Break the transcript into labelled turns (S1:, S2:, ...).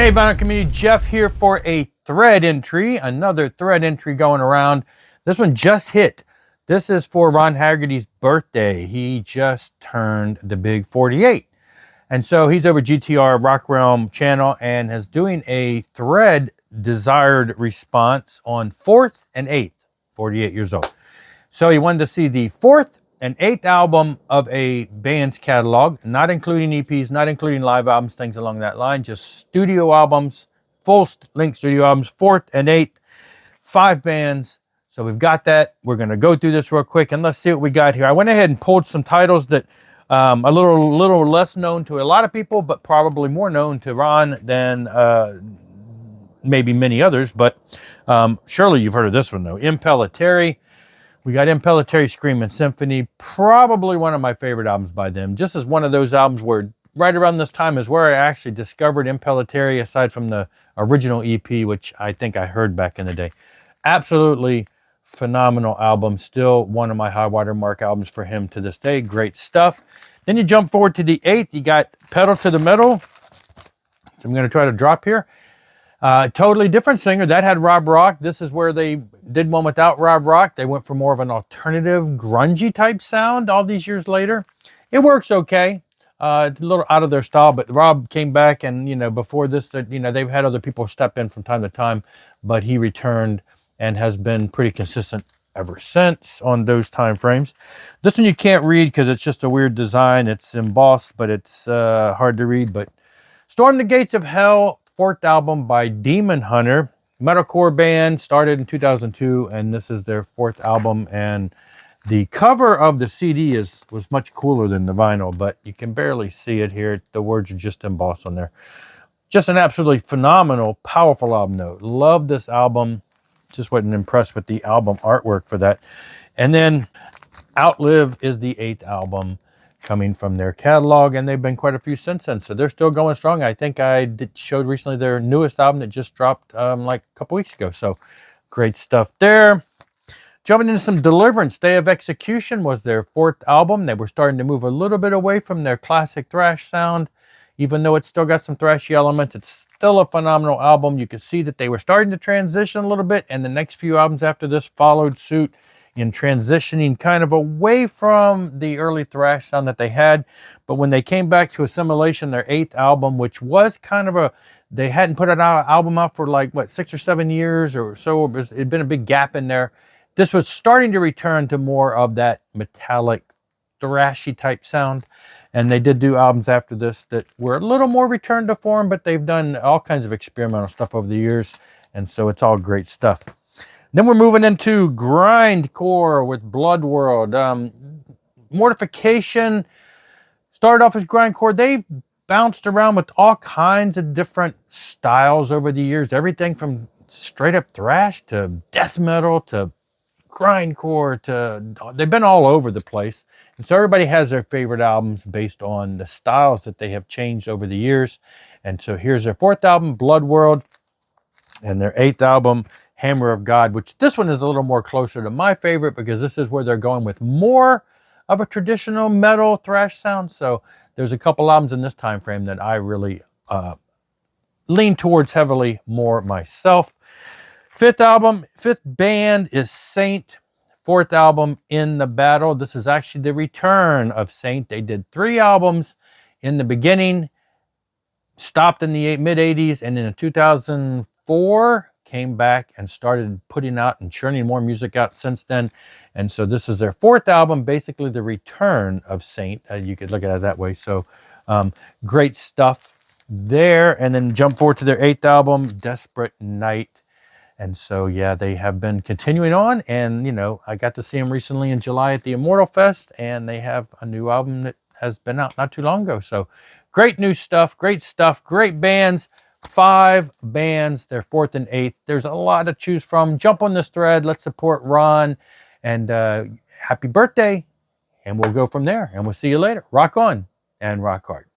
S1: Hey, Vinyl Community, Jeff here for a thread entry, another thread entry going around. This one just hit. This is for Ron Haggerty's birthday. He just turned the big 48. And so he's over GTR Rock Realm channel and is doing a thread desired response on 4th and 8th, 48 years old. So he wanted to see the 4th and 8th album of a band's catalog, not including EPs, not including live albums, things along that line, just studio albums, full-length studio albums, 4th and 8th, 5 bands. So we've got that. We're going to go through this real quick, and let's see what we got here. I went ahead and pulled some titles that a little less known to a lot of people, but probably more known to Ron than maybe many others. But surely you've heard of this one, though. Impellitteri. We got Impellitteri, Screaming Symphony, probably one of my favorite albums by them. Just as one of those albums where right around this time is where I actually discovered Impellitteri, aside from the original EP, which I think I heard back in the day. Absolutely phenomenal album. Still one of my high watermark albums for him to this day. Great stuff. Then you jump forward to the 8th. You got Pedal to the Metal. I'm going to try to drop here. Totally different singer. That had Rob Rock. This is where they did one without Rob Rock. They went for more of an alternative, grungy type sound all these years later. It works okay. It's a little out of their style, but Rob came back, and, you know, before this, they've had other people step in from time to time, but he returned and has been pretty consistent ever since on those time frames. This one you can't read because it's just a weird design. It's embossed, but it's hard to read. But Storm the Gates of Hell, 4th album by Demon Hunter, metalcore band, started in 2002, and this is their 4th album. And the cover of the CD was much cooler than the vinyl, but you can barely see it here. The words are just embossed on there. Just an absolutely phenomenal, powerful album, though. Love this album. Just wasn't impressed with the album artwork for that. And then Outlive is the 8th album coming from their catalog, and they've been quite a few since then, so they're still going strong. I think I showed recently their newest album that just dropped like a couple weeks ago, so great stuff there. Jumping into some Deliverance, Day of Execution was their 4th album. They were starting to move a little bit away from their classic thrash sound. Even though it's still got some thrashy elements, it's still a phenomenal album. You could see that they were starting to transition a little bit, and the next few albums after this followed suit in transitioning kind of away from the early thrash sound that they had. But when they came back to Assimilation, their 8th album, which was kind of they hadn't put an album out for like, what, 6 or 7 years or so. It had been a big gap in there. This was starting to return to more of that metallic, thrashy type sound. And they did do albums after this that were a little more return to form, but they've done all kinds of experimental stuff over the years. And so it's all great stuff. Then we're moving into grindcore with Blood World. Mortification started off as grindcore. They've bounced around with all kinds of different styles over the years. Everything from straight up thrash to death metal to grindcore they've been all over the place. And so everybody has their favorite albums based on the styles that they have changed over the years. And so here's their 4th album, Blood World, and their 8th album, Hammer of God, which this one is a little more closer to my favorite because this is where they're going with more of a traditional metal thrash sound. So there's a couple albums in this time frame that I really lean towards heavily more myself. 5th band is Saint. 4th album, In the Battle. This is actually the return of Saint. They did 3 albums in the beginning, stopped in the mid-80s, and in 2004 came back and started putting out and churning more music out since then. And so this is their 4th album, basically the return of Saint. You could look at it that way. So great stuff there. And then jump forward to their 8th album, Desperate Night. And so, yeah, they have been continuing on. And, you know, I got to see them recently in July at the Immortal Fest, and they have a new album that has been out not too long ago. So great new stuff, great bands. 5 bands, their 4th and 8th. There's a lot to choose from. Jump on this thread. Let's support Ron. And happy birthday. And we'll go from there. And we'll see you later. Rock on and rock hard.